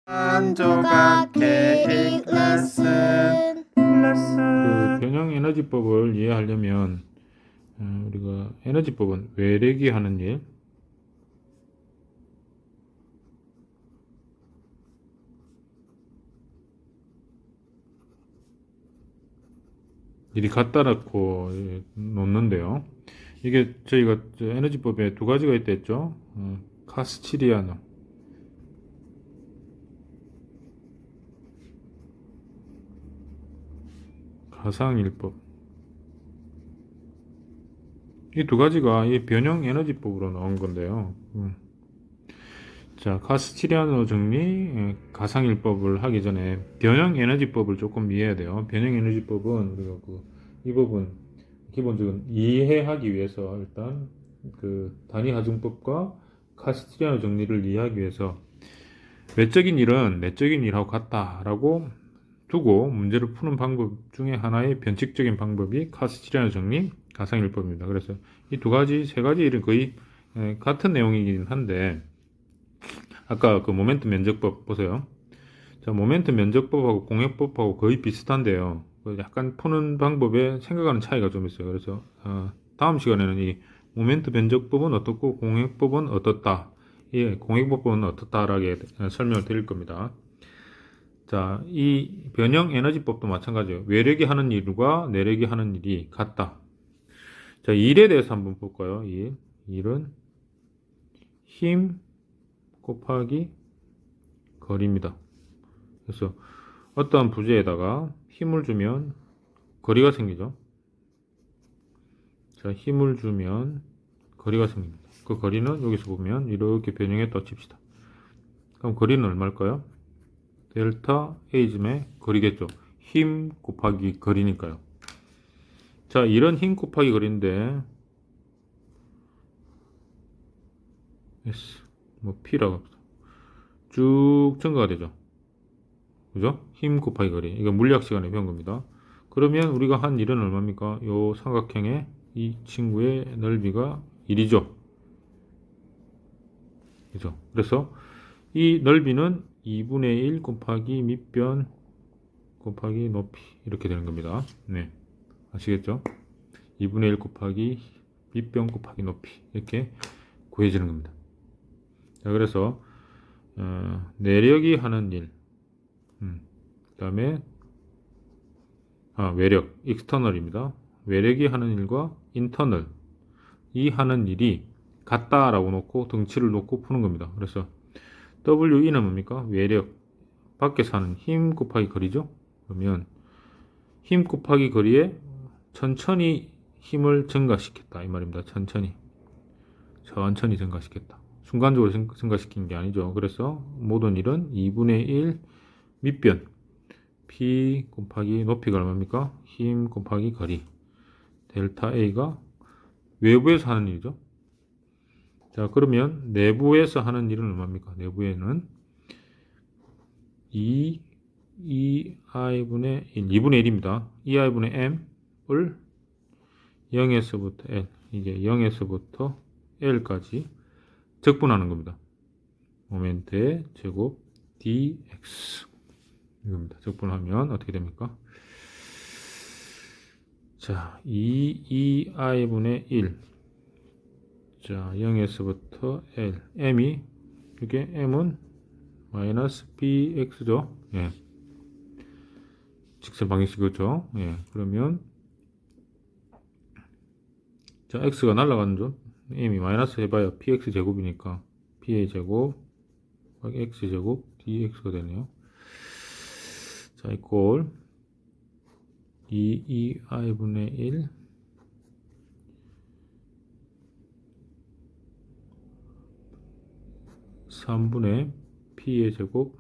한 조각 케이크 레슨. 그 변형 에너지법을 이해하려면 우리가 에너지법은 외래기 하는 일이 갖다 놓고 놓는데요. 이게 저희가 에너지법에 두 가지가 있다 했죠. 카스티리아노, 가상일법. 이 두 가지가 이 변형 에너지법으로 나온 건데요. 자, 카스티리아노 정리, 가상일법을 하기 전에 변형 에너지법을 조금 이해해야 돼요. 변형 에너지법은 우리가 이 부분 기본적으로 이해하기 위해서 일단 그 단위 하중법과 카스티리아노 정리를 이해하기 위해서 외적인 일은 내적인 일하고 같다라고 두고 문제를 푸는 방법 중에 하나의 변칙적인 방법이 카스티리아노 정리, 가상일법입니다. 그래서 이 두 가지, 세 가지 일은 거의 같은 내용이긴 한데 아까 그 모멘트 면적법 보세요. 자, 모멘트 면적법하고 공역법하고 거의 비슷한데요. 약간 푸는 방법에 생각하는 차이가 좀 있어요. 그래서 다음 시간에는 이 모멘트 면적법은 어떻고 공역법은 어떻다, 이 공역법은 어떻다라게 설명을 드릴 겁니다. 자, 이 변형 에너지법도 마찬가지예요. 외력이 하는 일과 내력이 하는 일이 같다. 자, 일에 대해서 한번 볼까요? 일은 힘 곱하기 거리입니다. 그래서 어떠한 부재에다가 힘을 주면 거리가 생기죠. 자, 힘을 주면 거리가 생깁니다. 그 거리는 여기서 보면 이렇게 변형했다 칩시다. 그럼 거리는 얼마일까요? 델타 A즘의 거리겠죠. 힘 곱하기 거리니까요. 자, 이런 힘 곱하기 거리인데 S, P라고 합시다. 쭉 증가가 되죠. 그죠? 힘 곱하기 거리. 이거 물리학 시간에 배운 겁니다. 그러면 우리가 한 일은 얼마입니까? 요 삼각형의 이 친구의 넓이가 1이죠. 그죠? 그래서 이 넓이는 2분의 1 곱하기 밑변 곱하기 높이 이렇게 되는 겁니다. 네. 아시겠죠? 2분의 1 곱하기 밑변 곱하기 높이 이렇게 구해지는 겁니다. 자, 그래서 내력이 하는 일, 그 다음에 외력, 익스터널입니다. 외력이 하는 일과 인터널, 이 하는 일이 같다라고 놓고 덩치를 놓고 푸는 겁니다. 그래서 WE는 뭡니까? 외력, 밖에서 하는 힘 곱하기 거리죠. 그러면 힘 곱하기 거리에 천천히 힘을 증가시켰다 이 말입니다. 천천히 증가시켰다. 순간적으로 증가시킨 게 아니죠. 그래서 모든 일은 2분의 1 밑변 P 곱하기 높이가 얼마입니까? 힘 곱하기 거리 델타 A가 외부에서 하는 일이죠. 자, 그러면 내부에서 하는 일은 얼마입니까? 내부에는 2i분의 1, 2분의 1입니다. 2i분의 m을 0에서부터 L, 이게 0에서부터 L까지 적분하는 겁니다. 모멘트의 제곱 dx 이겁니다. 적분하면 어떻게 됩니까? 자, 2i분의 1. 자, 0에서부터 L. m이, 이게 m은 마이너스 bx죠. 예. 직선 방정식이죠. 예. 그러면, 자, x가 날아가는 점. m이 마이너스 해봐야 px 제곱이니까 p의 제곱, x 제곱, dx가 되네요. 자, 이꼴 2i분의 1 3분의 p의 제곱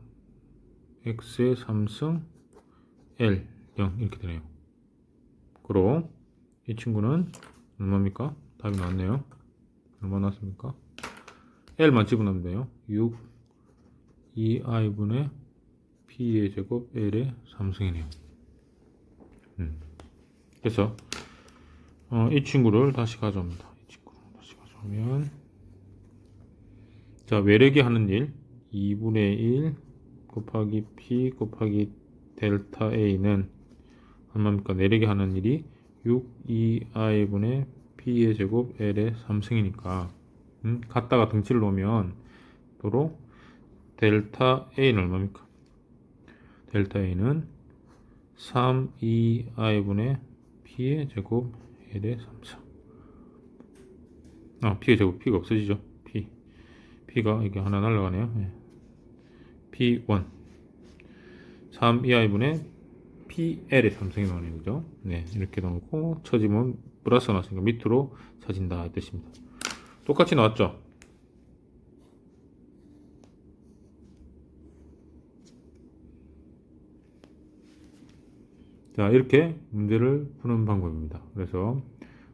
x의 3승 l 0 이렇게 되네요. 그럼 이 친구는 얼마입니까? 답이 나왔네요. 얼마 나왔습니까? l만 집어넣으면 돼요. 6 2i분의 p의 제곱 l의 3승이네요. 그래서 이 친구를 다시 가져옵니다. 이 친구를 다시 가져오면 자, 외력이 하는 일 2분의 1 곱하기 P 곱하기 델타 A는 얼마입니까? 내리게 하는 일이 6EI분의 P의 제곱 L의 3승이니까 갖다가 등치를 놓으면 도로 델타 A는 얼마입니까? 델타 A는 3EI분의 P의 제곱 L의 3승. P의 제곱, P가 없어지죠. P가 이게 하나 날라가네요. 네. P1 3EI분의 PL의 3승이 나오는 거죠. 네, 이렇게 넣고 쳐지면 플러스 나왔으니까 밑으로 쳐진다 이 뜻입니다. 똑같이 나왔죠. 자, 이렇게 문제를 푸는 방법입니다. 그래서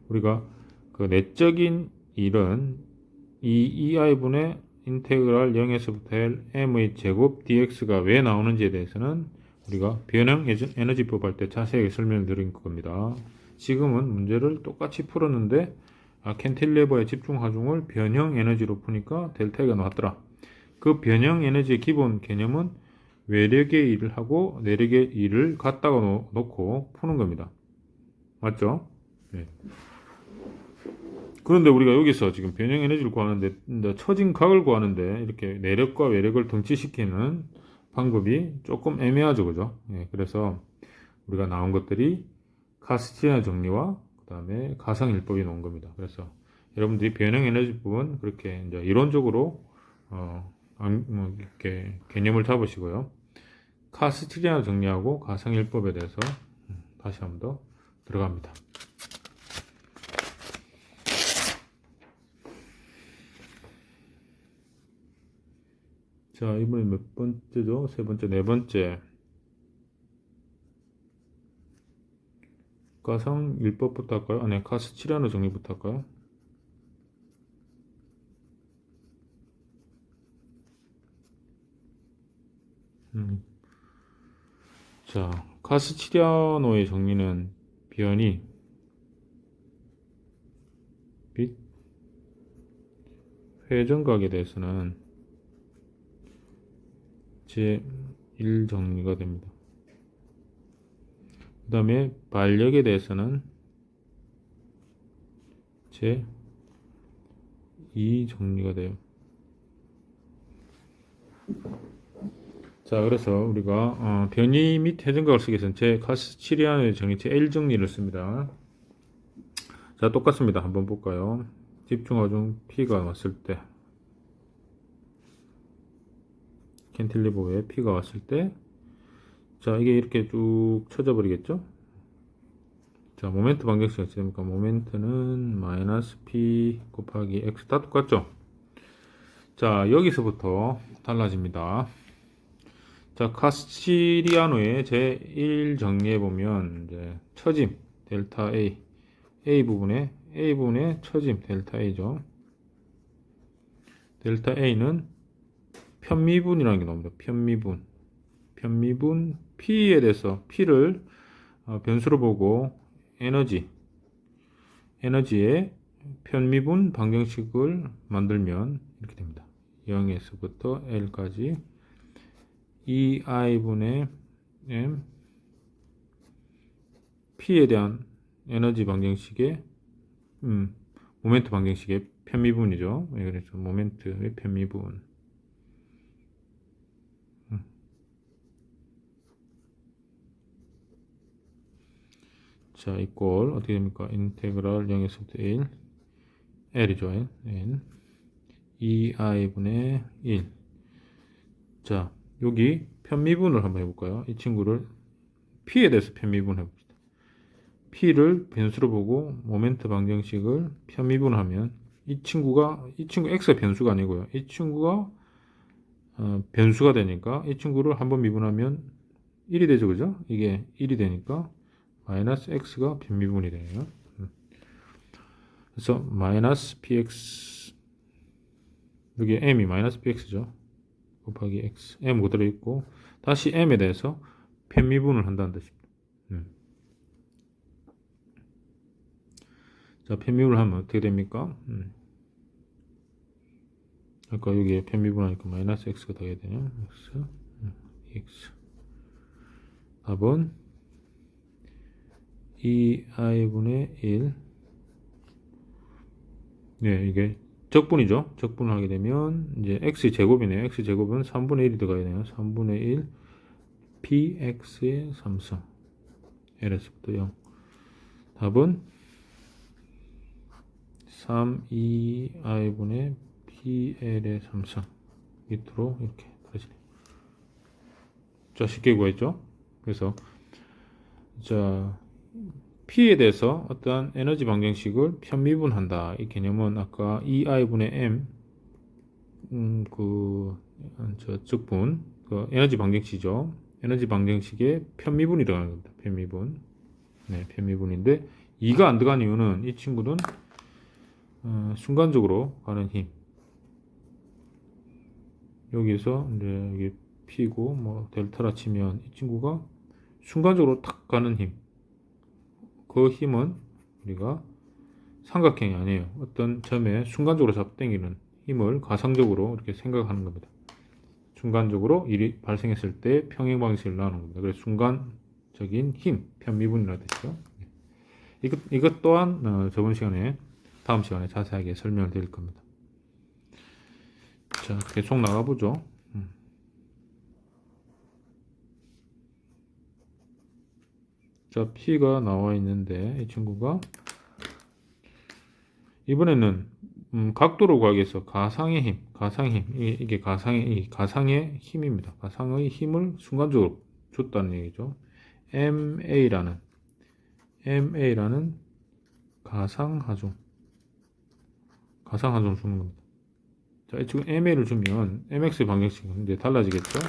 우리가 그 내적인 일은 이 EI분의 인테그랄 0에서부터 L m의 제곱 dx가 왜 나오는지에 대해서는 우리가 변형 에너지법 할 때 자세하게 설명드린 겁니다. 지금은 문제를 똑같이 풀었는데 캔틸레버의 집중 하중을 변형 에너지로 푸니까 델타가 나왔더라. 그 변형 에너지의 기본 개념은 외력의 일을 하고 내력의 일을 갖다가 놓고 푸는 겁니다. 맞죠? 네. 그런데 우리가 여기서 지금 변형 에너지를 구하는데 처진 각을 구하는데 이렇게 내력과 외력을 등치시키는 방법이 조금 애매하죠, 그죠? 예, 그래서 우리가 나온 것들이 카스티안 정리와 그 다음에 가상일법이 나온 겁니다. 그래서 여러분들이 변형 에너지법은 그렇게 이제 이론적으로 이렇게 개념을 잡으시고요. 카스티안 정리하고 가상일법에 대해서 다시 한번 더 들어갑니다. 자, 이번에 몇 번째죠? 세 번째, 네 번째. 가상일법부터 할까요? 네, 카스티리아노 정리부터 할까요? 자, 카스티리아노의 정리는 변이 및 회전각에 대해서는 제1 정리가 됩니다. 그 다음에 반력에 대해서는 제2 정리가 돼요. 자, 그래서 우리가 변이 및 회전각을 쓰기 위해서는 제 카스티리아노의 정리 제1 정리를 씁니다. 자, 똑같습니다. 한번 볼까요? 집중하중 P가 왔을 때 캔틸리버에 P가 왔을 때, 자, 이게 이렇게 쭉 쳐져 버리겠죠? 자, 모멘트 방정식이 어떻게 됩니까? 모멘트는 마이너스 P 곱하기 X 다 똑같죠? 자, 여기서부터 달라집니다. 자, 카스티리아노의 제1 정리해 보면 이제 처짐 델타 A 부분에 처짐 델타 A죠. 델타 A는 편미분이라는 게 나옵니다. 편미분 P에 대해서 P를 변수로 보고 에너지의 편미분 방정식을 만들면 이렇게 됩니다. 0에서부터 L까지 EI분의 M P에 대한 에너지 방정식의 모멘트 방정식의 편미분이죠. 그래서 모멘트의 편미분. 자, 이꼴 어떻게 됩니까? 인테그랄 0에서부터 1 L이죠. N 2I분의 1. 자, 여기 편미분을 한번 해볼까요? 이 친구를 P에 대해서 편미분 해봅시다. P를 변수로 보고 모멘트 방정식을 편미분하면 이 친구 X가 변수가 아니고요. 이 친구가 변수가 되니까 이 친구를 한번 미분하면 1이 되죠. 그죠? 이게 1이 되니까 마이너스 X가 변미분이 되네요. 그래서 마이너스 PX 여기 M이 마이너스 PX죠. 곱하기 X M 그대로 있고 다시 M에 대해서 편미분을 한다는 뜻입니다. 자, 편미분을 하면 어떻게 됩니까? 아까 여기에 편미분하니까 마이너스 X가 더해야 되네요. X dx. 답은 2i분의 1. 네, 이게 적분이죠. 적분을 하게 되면 이제 x의 제곱이네요. x 제곱은 3분의 1이 들어가야 돼요. 3분의 1 px의 3승 ls부터 0. 답은 3,2i분의 pl의 3승 밑으로 이렇게 떨어지네요. 자, 쉽게 구했죠. 그래서 자, P에 대해서 어떠한 에너지 방정식을 편미분한다. 이 개념은 아까 2i분의 m 적분 에너지 방정식이죠. 에너지 방정식의 편미분이라고 하는 겁니다. 편미분. 네, 편미분인데 2가 안 들어간 이유는 이 친구는 순간적으로 가는 힘. 여기서 이제 여기 P고 뭐 델타라 치면 이 친구가 순간적으로 탁 가는 힘. 그 힘은 우리가 삼각형이 아니에요. 어떤 점에 순간적으로 잡당기는 힘을 가상적으로 이렇게 생각하는 겁니다. 순간적으로 일이 발생했을 때 평행 방식을 나누는 겁니다. 그래서 순간적인 힘, 편미분이라는 뜻이죠. 이것 또한 저번 시간에 다음 시간에 자세하게 설명을 드릴 겁니다. 자, 계속 나가보죠. 자, P가 나와 있는데 이 친구가 이번에는 각도를 구하기 위해서 가상의 힘, 이게 가상의 힘입니다. 가상의 힘을 순간적으로 줬다는 얘기죠. MA라는 가상하중 주는 겁니다. 자, 지금 MA를 주면 MX의 방정식은 이제 달라지겠죠.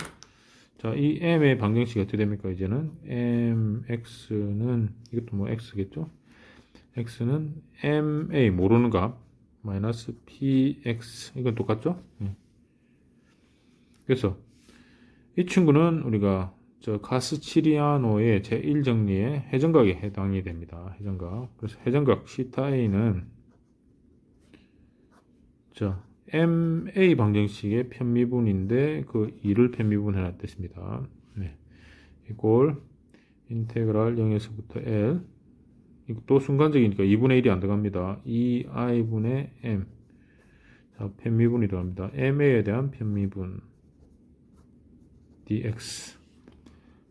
자, 이 M의 방정식이 어떻게 됩니까? 이제는 MX는 이것도 뭐 X겠죠? X는 MA 모르는 값 마이너스 PX 이건 똑같죠? 그래서 이 친구는 우리가 저 가스치리아노의 제1정리의 회전각에 해당이 됩니다. 회전각. 그래서 회전각 시타 A는 자 MA 방정식의 편미분인데 그 2를 편미분해 놨습니다. 네. 이꼴 인테그랄 0에서부터 L 이것도 순간적이니까 2분의 1이 안 들어갑니다. 2i분의 m 자 편미분이 들어갑니다. ma에 대한 편미분 dx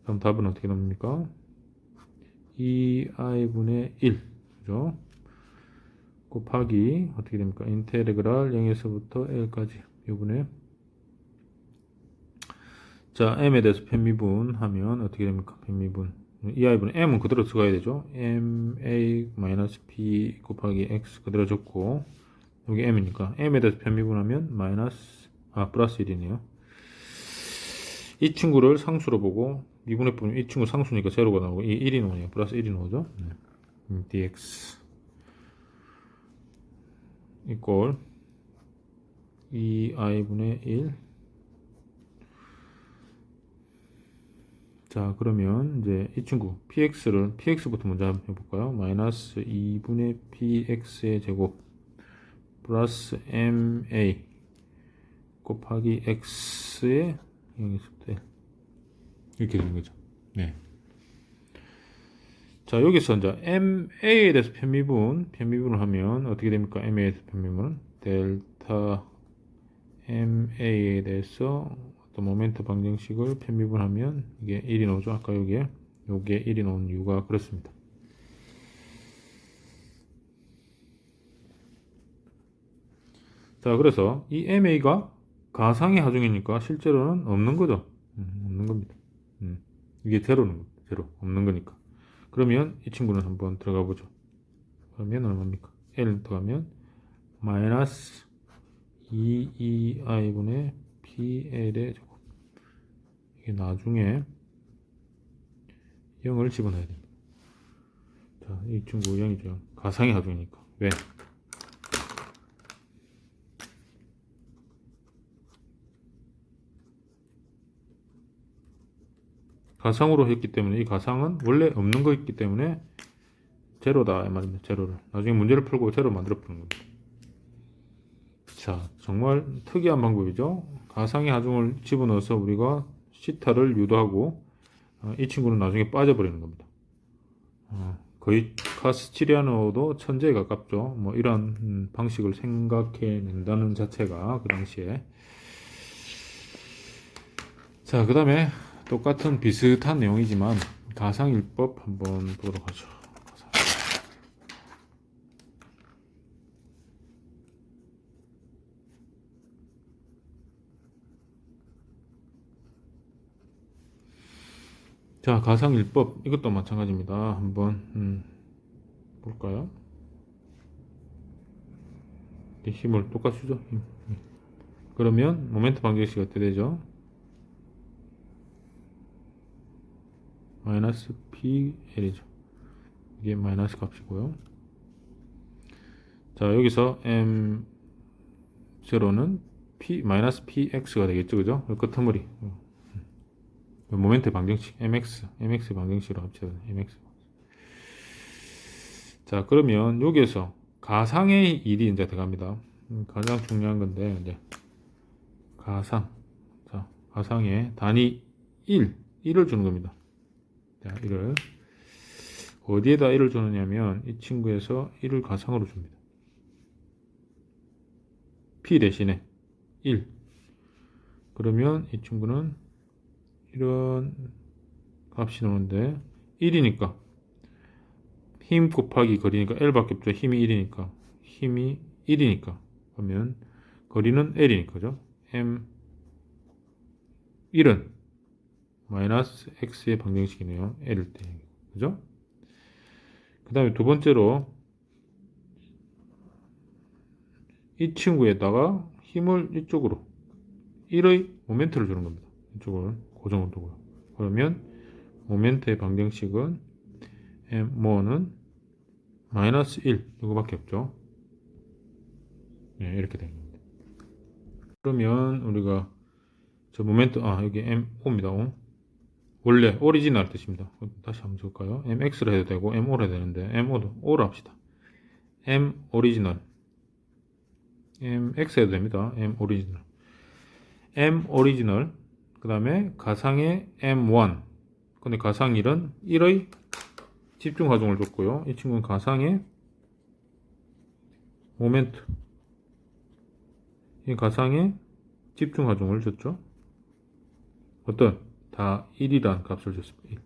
그럼 답은 어떻게 나옵니까? 2i분의 1 그죠? 곱하기 어떻게 됩니까? 인테그랄 0에서부터 L까지 요번에 자 m에 대해서 편미분 하면 어떻게 됩니까? 편미분 2i분의 m은 그대로 들어가야 되죠. ma-b 곱하기 x 그대로 적고 여기 m이니까 m에 대해서 편미분하면 플러스 1이네요. 이 친구를 상수로 보고 미분해 보면 이 친구 상수니까 제로가 나오고 이 1이 나오네요. 플러스 1이 나오죠. dx 이꼴 2i분의 1 자 그러면 이제 이 친구 px부터 먼저 한번 해볼까요? 마이너스 2분의 px의 제곱 플러스 ma 곱하기 x의 0에서부터 1 이렇게 되는 거죠. 네. 자 여기서 이제 ma에 대해서 편미분을 하면 어떻게 됩니까? ma에 대해서 편미분은 델타 ma에 대해서 어떤 모멘트 방정식을 편미분하면 이게 1이 나오죠. 아까 요게 1이 나온 이유가 그렇습니다. 자 그래서 이 ma가 가상의 하중이니까 실제로는 없는 거죠. 없는 겁니다. 이게 제로는 겁니다. 제로 없는 거니까. 그러면 이 친구는 한번 들어가 보죠. 그러면 얼마입니까? L 들어가면 마이너스 2i분의 PL의 제곱. 이게 나중에 0을 집어넣어야 됩니다. 자, 이 친구 0이죠. 가상의 하중이니까. 왜? 가상으로 했기 때문에 이 가상은 원래 없는 거였기 때문에 제로다 이 말입니다. 제로를 나중에 문제를 풀고 제로 만들어 푸는 겁니다. 자 정말 특이한 방법이죠. 가상의 하중을 집어넣어서 우리가 시타를 유도하고 이 친구는 나중에 빠져버리는 겁니다. 거의 카스티리아노도 천재에 가깝죠. 뭐 이런 방식을 생각해낸다는 자체가 그 당시에. 자, 그 다음에 똑같은 비슷한 내용이지만 가상일법 한번 보도록 하죠. 자, 가상일법 이것도 마찬가지입니다. 한번 볼까요? 힘을 똑같이 주죠. 그러면 모멘트 방정식이 어떻게 되죠? 마이너스 PL이죠. 이게 마이너스 값이고요. 자, 여기서 M0는 마이너스 PX가 되겠죠. 그죠? 끝머리. 모멘트 방정식 MX 방정식으로 합쳐서 MX. 자, 그러면 여기에서 가상의 일이 이제 들어갑니다. 가장 중요한 건데 이제 가상. 자, 가상의 단위 1을 주는 겁니다. 자, 1을 어디에다 1을 주느냐면 이 친구에서 1을 가상으로 줍니다. P 대신에 1. 그러면 이 친구는 이런 값이 나오는데 1이니까 힘 곱하기 거리니까 L밖에 없죠. 힘이 1이니까 힘이 1이니까 그러면 거리는 L이니까 죠. M 1은 마이너스 X의 방정식이네요. L일 때 그죠? 그 다음에 두 번째로 이 친구에다가 힘을 이쪽으로 1의 모멘트를 주는 겁니다. 이쪽을 고정을 두고요. 그러면 모멘트의 방정식은 M1은 마이너스 1 이거밖에 없죠. 네, 이렇게 되는 겁니다. 그러면 우리가 저 모멘트 여기 M5입니다. O. 원래 오리지널 뜻입니다. 다시 한번 적을까요? MX로 해도 되고 M5로 해도 되는데 M5도 O로 합시다. M 오리지널 MX 해도 됩니다. M 오리지널 M 오리지널 그 다음에 가상의 M1 근데 가상 1은 1의 집중 과정을 줬고요. 이 친구는 가상의 모멘트 이 가상의 집중 과정을 줬죠. 어떤 다 1이란 값을 줬습니다. 1.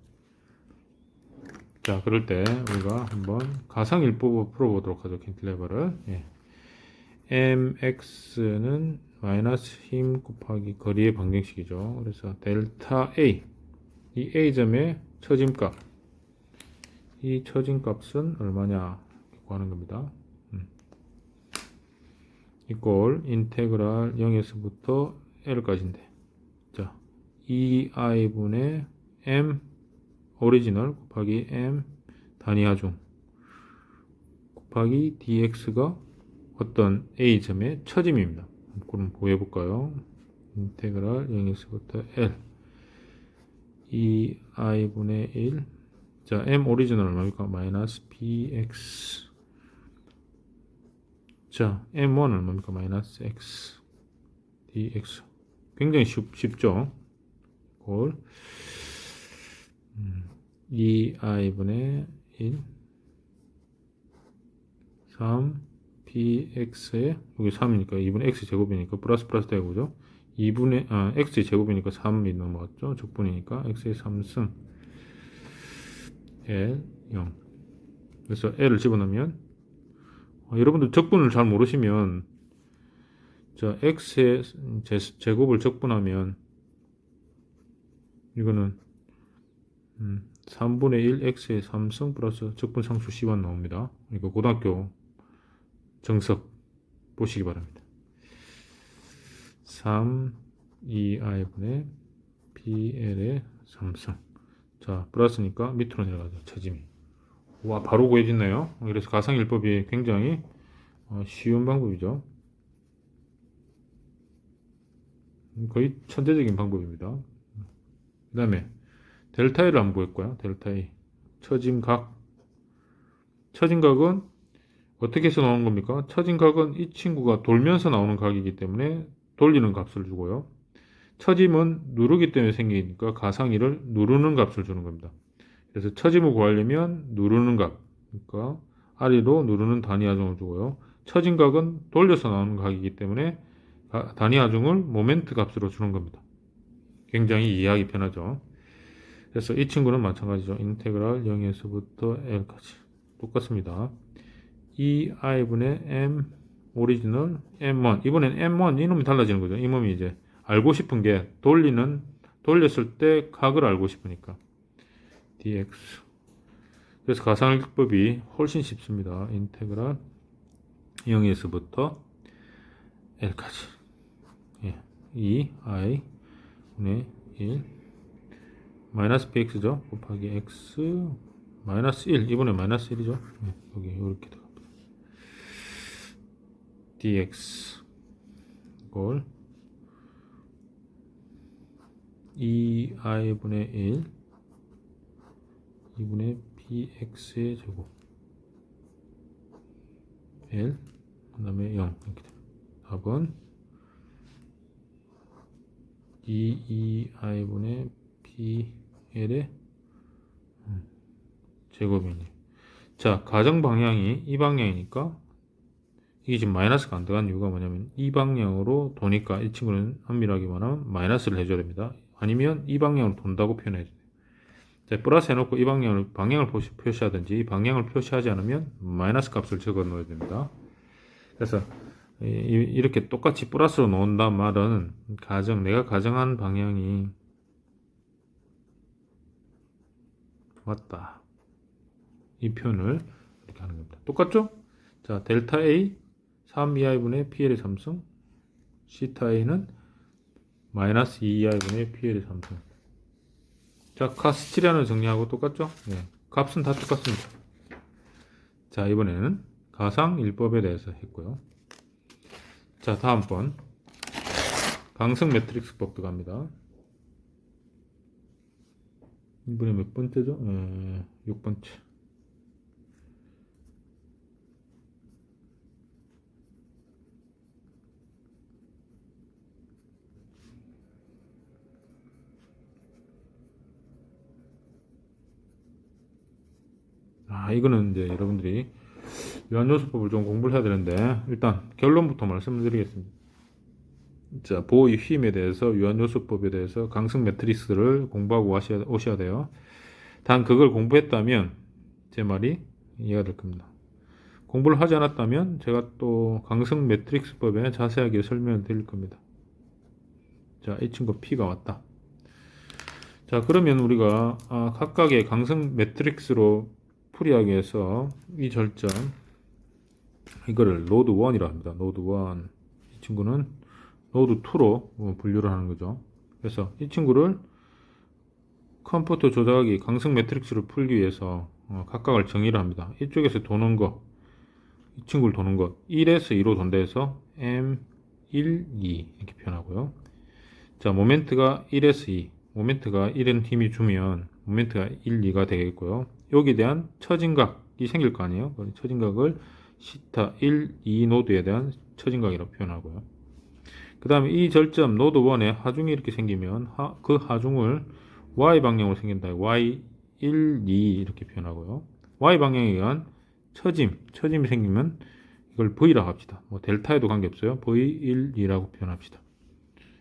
자, 그럴 때 우리가 한번 가상일법을 풀어보도록 하죠. 캔틸레버를. mx는 마이너스 힘 곱하기 거리의 방정식이죠. 그래서 델타 A 이 A점의 처짐값 이 처짐값은 얼마냐 구하는 겁니다. 이꼴 인테그랄 0에서부터 L까지인데 자 2i분의 m 오리지널 곱하기 m 단위 하중 곱하기 dx가 어떤 a점의 처짐입니다. 그럼 구해볼까요? 인테그랄 0에서부터 L 2i분의 1 자 m 오리지널 얼마입니까? 마이너스 px 자 m1 얼마입니까? 마이너스 x dx 굉장히 쉽죠? 꼴 2i분의 1 3 px에 여기 3이니까 2분의 x 제곱이니까 플러스 되고 그죠? 2분의 x 제곱이니까 3이 넘어갔죠? 적분이니까 x의 3승 L 0 그래서 L을 집어넣으면 여러분들 적분을 잘 모르시면 자 x의 제곱을 적분하면 이거는 3분의 1 x의 3승 플러스 적분 상수 C1 나옵니다. 이거 고등학교 정석 보시기 바랍니다. 3 2i분의 PL의 3승 자 플러스니까 밑으로 내려가죠. 처짐이 와 바로 구해지네요. 그래서 가상일법이 굉장히 쉬운 방법이죠. 거의 천재적인 방법입니다. 그 다음에 델타 L을 한번 구했고요. 델타 A 처짐각 처짐각은 어떻게 해서 나오는 겁니까? 처짐각은 이 친구가 돌면서 나오는 각이기 때문에 돌리는 값을 주고요. 처짐은 누르기 때문에 생기니까 가상일을 누르는 값을 주는 겁니다. 그래서 처짐을 구하려면 누르는 값, 그러니까 아래로 누르는 단위 하중을 주고요. 처짐각은 돌려서 나오는 각이기 때문에 단위 하중을 모멘트 값으로 주는 겁니다. 굉장히 이해하기 편하죠. 그래서 이 친구는 마찬가지죠. 인테그랄 0에서부터 L까지 똑같습니다. 2i분의 m 오리지널 m1 이번엔 m1 이놈이 달라지는 거죠. 이놈이 이제 알고 싶은 게 돌렸을 때 각을 알고 싶으니까 dx. 그래서 가상일법이 훨씬 쉽습니다. 인테그랄 0에서부터 L까지. 예. 2i 분의 1 마이너스 bx죠. 곱하기 x 마이너스 1 이번에 마이너스 1이죠. 예. 여기 이렇게 들어갑니다. dx 이걸 2i분의 1 2분의 bx의 제곱 L 그 다음에 0 이렇게 됩니다. 답은 2i분의 bl의 제곱이니. 자, 가정 방향이 이 방향이니까 이게 지금 마이너스가 안 들어간 이유가 뭐냐면 이 방향으로 도니까 이 친구는 엄밀하게 말하면 마이너스를 해줘야 됩니다. 아니면 이 방향으로 돈다고 표현해야 돼요. 자, 플러스 해놓고 이 방향을 표시하든지 이 방향을 표시하지 않으면 마이너스 값을 적어 넣어야 됩니다. 그래서 이렇게 똑같이 플러스로 놓는다 말은 내가 가정한 방향이 맞다. 이 표현을 이렇게 하는 겁니다. 똑같죠? 자, 델타 A 3i분의 PL의 3승 시타 A는 마이너스 2i분의 PL의 3승. 자, 카스티리안을 정리하고 똑같죠? 네, 값은 다 똑같습니다. 자, 이번에는 가상일법에 대해서 했고요. 자, 다음번 강성 매트릭스법 들어갑니다. 이번에 몇 번째죠? 6번째. 이거는 이제 여러분들이 유한요소법을 좀 공부를 해야 되는데 일단 결론부터 말씀드리겠습니다. 자, 보호의 힘에 대해서 유한요소법에 대해서 강성 매트릭스를 공부하고 오셔야 돼요. 단 그걸 공부했다면 제 말이 이해가 될 겁니다. 공부를 하지 않았다면 제가 또 강성 매트릭스법에 자세하게 설명을 드릴 겁니다. 자, 이 친구 P가 왔다. 자, 그러면 우리가 각각의 강성 매트릭스로 풀이하기 위해서 이 절점 이거를 노드 1이라고 합니다. 노드 1. 이 친구는 노드 2로 분류를 하는 거죠. 그래서 이 친구를 컴퓨터 조작하기 강성 매트릭스를 풀기 위해서 각각을 정의를 합니다. 이쪽에서 도는 거, 이 친구를 도는 것 1에서 2로 돈다 해서 M1, 2 이렇게 표현하고요. 자, 모멘트가 1에서 2 모멘트가 1은 힘이 주면 모멘트가 1, 2가 되겠고요. 여기에 대한 처진각이 생길 거 아니에요. 처진각을 시타 1, 2 노드에 대한 처진각이라고 표현하고요. 그 다음에 이 절점 노드 1에 하중이 이렇게 생기면 그 하중을 y 방향으로 생긴다. y 1, 2 이렇게 표현하고요. y 방향에 의한 처짐이 생기면 이걸 v라고 합시다. 뭐 델타에도 관계없어요. v1, 2라고 표현합시다.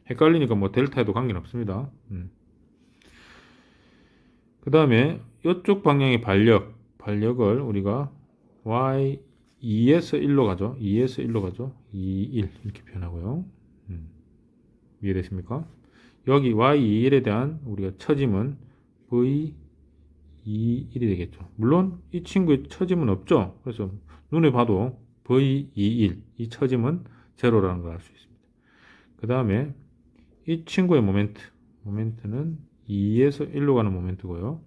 헷갈리니까 뭐 델타에도 관계는 없습니다. 그 다음에 이쪽 방향의 반력을 우리가 y 2에서 1로 가죠. 2에서 1로 가죠. 2, 1 이렇게 표현하고요. 이해되십니까? 여기 y 2, 1에 대한 우리가 처짐은 v 2, 1이 되겠죠. 물론 이 친구의 처짐은 없죠. 그래서 눈에 봐도 v 2, 1 이 처짐은 제로라는 걸 알 수 있습니다. 그 다음에 이 친구의 모멘트는 2에서 1로 가는 모멘트고요.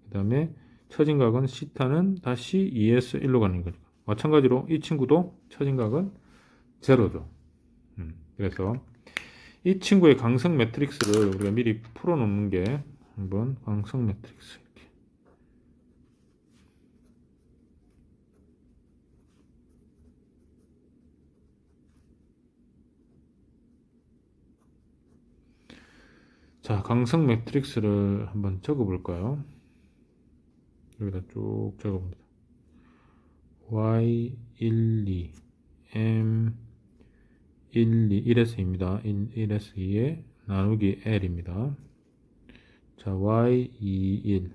그 다음에 처진각은 시타는 다시 2에서 1로 가는 거니까 마찬가지로 이 친구도 처진각은 제로죠. 그래서 이 친구의 강성 매트릭스를 우리가 미리 풀어놓는 게 한번 강성 매트릭스 이렇게. 자, 강성 매트릭스를 한번 적어 볼까요? 여기다 쭉 적어 봅니다. y12 m 12 1에서 2입니다. 1에서 2에 나누기 l입니다. 자, y21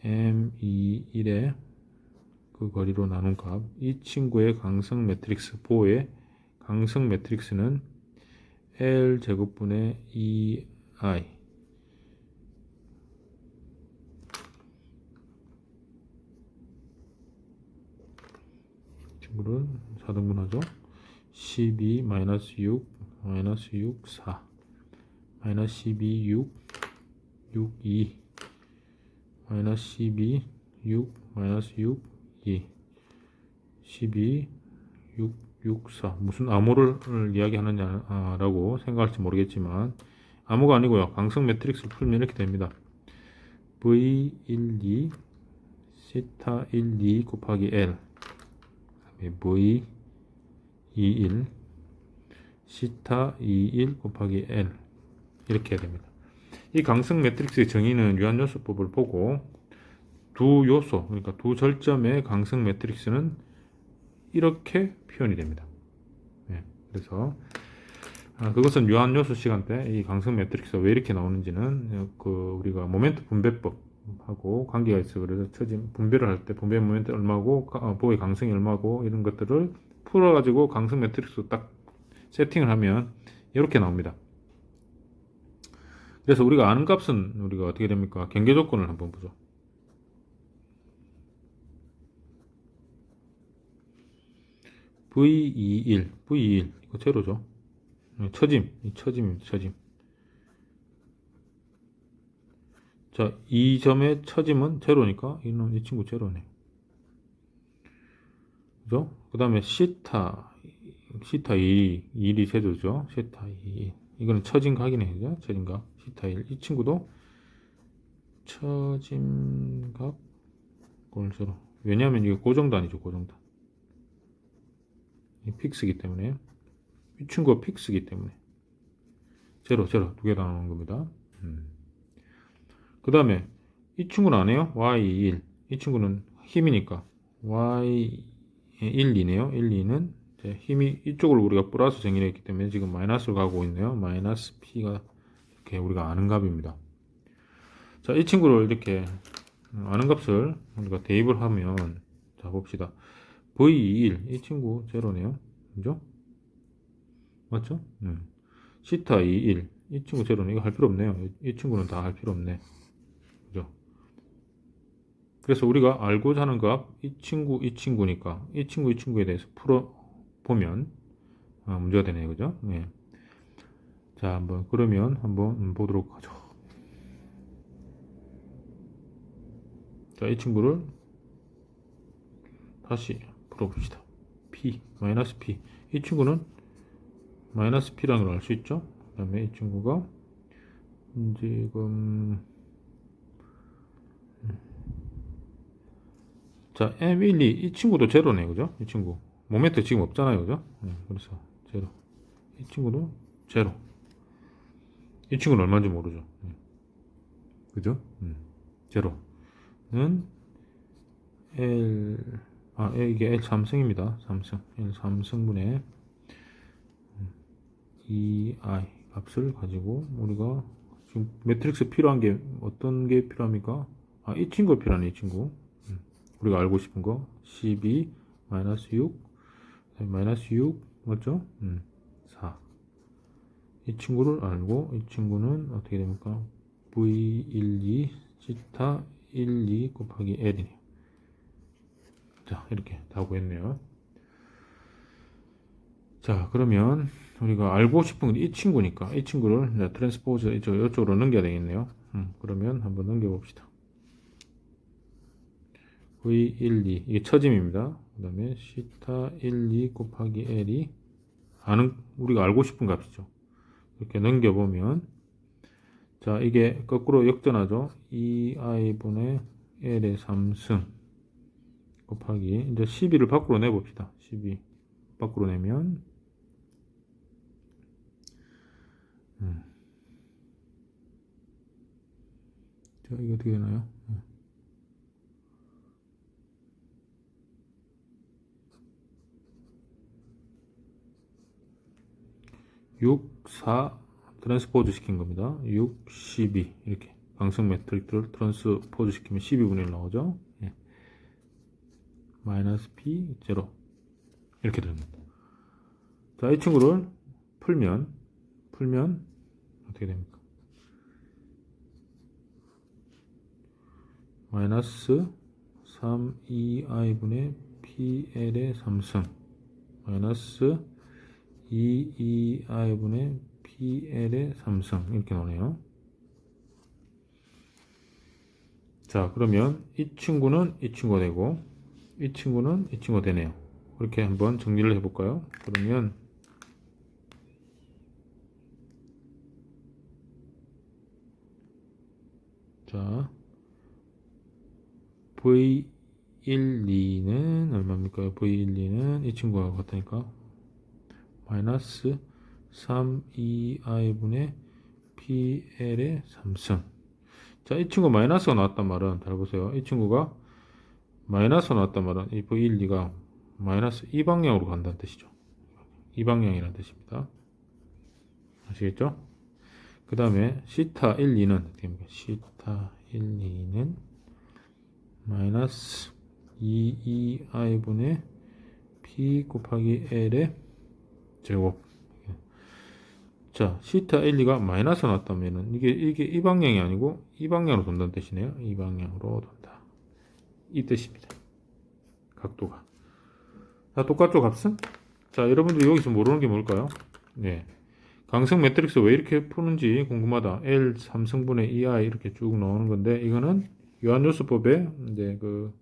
m21의 그 거리로 나눈 값, 이 친구의 강성 매트릭스 보의 강성 매트릭스는 L 제곱분의 2i 친구를 4등분하죠. 12 마이너스 6 마이너스 6 4 마이너스 12 6 6 2 마이너스 12 6 마이너스 6 2 12 6 6 4 무슨 암호를 이야기하느냐라고 생각할지 모르겠지만 암호가 아니고요. 강성 매트릭스를 풀면 이렇게 됩니다. V12 시타 12 곱하기 L V21 시타 21 곱하기 L 이렇게 해야 됩니다. 이 강성 매트릭스의 정의는 유한요소법을 보고 두 요소, 그러니까 두 절점의 강성 매트릭스는 이렇게 표현이 됩니다. 네, 그래서 그것은 유한요소 시간 때 이 강성 매트릭스가 왜 이렇게 나오는지는 우리가 모멘트 분배법하고 관계가 있어. 그래서 처짐 분배를 할 때 분배 모멘트 얼마고 보의 강성이 얼마고 이런 것들을 풀어가지고 강성 매트릭스 딱 세팅을 하면 이렇게 나옵니다. 그래서 우리가 아는 값은 우리가 어떻게 됩니까? 경계 조건을 한번 보죠. V21 이거 제로죠. 처짐입니다. 처짐. 자, 이 점의 처짐은 제로니까 이 친구 제로네. 그죠? 그 다음에 시타 2일이 제로죠. 시타 2일. 이거는 처짐 각이네. 그죠? 처짐 각. 시타 1. 이 친구도 처짐 각 제로. 왜냐하면 이게 고정단이죠. 고정단. 이 픽스기 때문에. 이 친구가 픽스기 때문에. 제로. 두 개 다 나오는 겁니다. 그 다음에 이 친구는 안 해요. y1 이 친구는 힘이니까 y1 2네요. 1, 2는 힘이 이쪽으로 우리가 플러스 정의를 했기 때문에 지금 마이너스로 가고 있네요. 마이너스 p가 이렇게 우리가 아는 값입니다. 자, 이 친구를 이렇게 아는 값을 우리가 대입을 하면 자 봅시다. v21 이 친구 제로네요. 그죠? 맞죠? 시타 21 이 친구 제로네. 이거 할 필요 없네요. 이 친구는 다 할 필요 없네. 그죠? 그래서 우리가 알고자 하는 값, 이 친구니까 이 친구에 대해서 풀어보면 문제가 되네요. 그죠? 네. 자, 그러면 한번 보도록 하죠. 자, 이 친구를 다시 풀어봅시다. p, 마이너스 p. 이 친구는 마이너스 p라는 걸 알 수 있죠? 그 다음에 이 친구가 지금 자, M12 이 친구도 제로네. 그죠? 이 친구 모멘트 지금 없잖아요. 그죠? 그래서 제로. 이 친구도 제로. 이 친구는 얼마인지 모르죠. 그죠? 제로는 이게 L 삼성입니다. L 삼성분의 2i 값을 가지고 우리가 지금 매트릭스 필요한 게 어떤 게 필요합니까? 이 친구가 필요하네. 이 친구. 우리가 알고 싶은 거 12 마이너스 6 마이너스 6 맞죠? 4. 이 친구를 알고 이 친구는 어떻게 됩니까? V12 시타 12 곱하기 L이네요. 자, 이렇게 다 구했네요. 자, 그러면 우리가 알고 싶은 건 이 친구니까 이 친구를 트랜스포즈 이쪽으로 넘겨야 되겠네요. 그러면 한번 넘겨봅시다. V12 이게 처짐입니다. 그 다음에 시타 12 곱하기 L이 우리가 알고 싶은 값이죠. 이렇게 넘겨보면 자, 이게 거꾸로 역전하죠. 2i분의 L의 3승 곱하기 이제 12를 밖으로 내봅시다. 12 밖으로 내면 자, 이게 어떻게 되나요? 6, 4 트랜스포즈 시킨 겁니다. 6, 12 이렇게 강성 매트릭스를 트랜스포즈 시키면 12분의 1 나오죠. 예. 마이너스 P 0 이렇게 됩니다. 자, 이 친구를 풀면 어떻게 됩니까? 마이너스 3EI분의 PL의 3승 마이너스 2EI분의 PL의 3승 이렇게 나오네요. 자, 그러면 이 친구는 이 친구가 되고 이 친구는 이 친구가 되네요. 그렇게 한번 정리를 해볼까요? 그러면 자, V12는 얼마입니까? V12는 이 친구와 같으니까 마이너스 3EI분의 PL의 3승. 자, 이 친구 마이너스가 나왔단 말은 잘 보세요. 이 친구가 마이너스가 나왔단 말은 이 V12가 마이너스 이 방향으로 간다는 뜻이죠. 이 방향이라는 뜻입니다. 아시겠죠? 그 다음에 시타 1, 2는 어떻게 됩니까? 시타 1, 2는 마이너스 2EI분의 P 곱하기 L의 제곱. 자, 시타 1, 2가 마이너스 나왔다면은 이게 이 방향이 아니고 이 방향으로 돈다는 뜻이네요. 이 방향으로 돈다. 이 뜻입니다. 각도가. 자, 똑같죠, 값은? 자, 여러분들 여기서 모르는 게 뭘까요? 네. 강성 매트릭스 왜 이렇게 푸는지 궁금하다. L 3승분의 2i 이렇게 쭉 나오는 건데, 이거는 요한요수법에 이제 그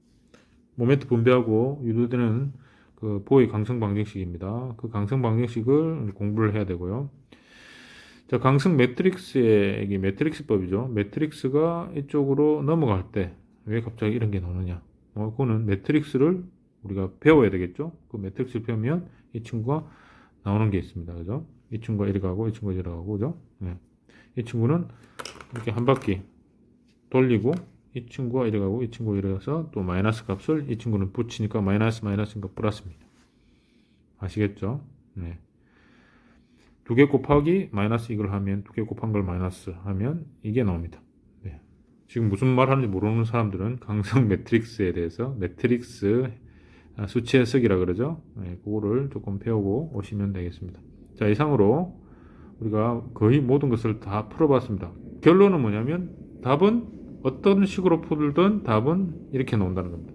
모멘트 분배하고 유도되는 그 보의 강성 방정식입니다. 그 강성 방정식을 공부를 해야 되고요. 자, 강성 매트릭스의 이게 매트릭스법이죠. 매트릭스가 이쪽으로 넘어갈 때 왜 갑자기 이런 게 나오느냐? 그거는 매트릭스를 우리가 배워야 되겠죠. 그 매트릭스를 배우면 이 친구가 나오는 게 있습니다. 그죠? 이 친구가 이리 가고 이 친구가 이리 가고, 그죠? 네. 이 친구는 이렇게 한 바퀴 돌리고 이 친구가 이리 가고 이 친구가 이리 가서 또 마이너스 값을 이 친구는 붙이니까 마이너스니까 플러스입니다. 아시겠죠? 네. 두 개 곱하기 마이너스 이걸 하면 두 개 곱한 걸 마이너스 하면 이게 나옵니다. 네. 지금 무슨 말 하는지 모르는 사람들은 강성 매트릭스에 대해서 매트릭스 수치 해석이라 그러죠. 네, 그거를 조금 배우고 오시면 되겠습니다. 자, 이상으로 우리가 거의 모든 것을 다 풀어봤습니다. 결론은 뭐냐면 답은 어떤 식으로 풀든 답은 이렇게 나온다는 겁니다.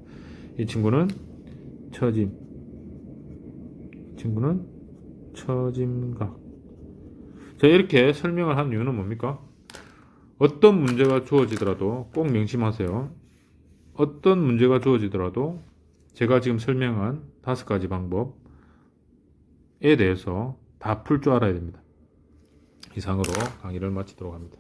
이 친구는 처짐, 이 친구는 처짐각. 자, 이렇게 설명을 한 이유는 뭡니까? 어떤 문제가 주어지더라도 꼭 명심하세요. 어떤 문제가 주어지더라도 제가 지금 설명한 5가지 방법에 대해서 다 풀 줄 알아야 됩니다. 이상으로 강의를 마치도록 합니다.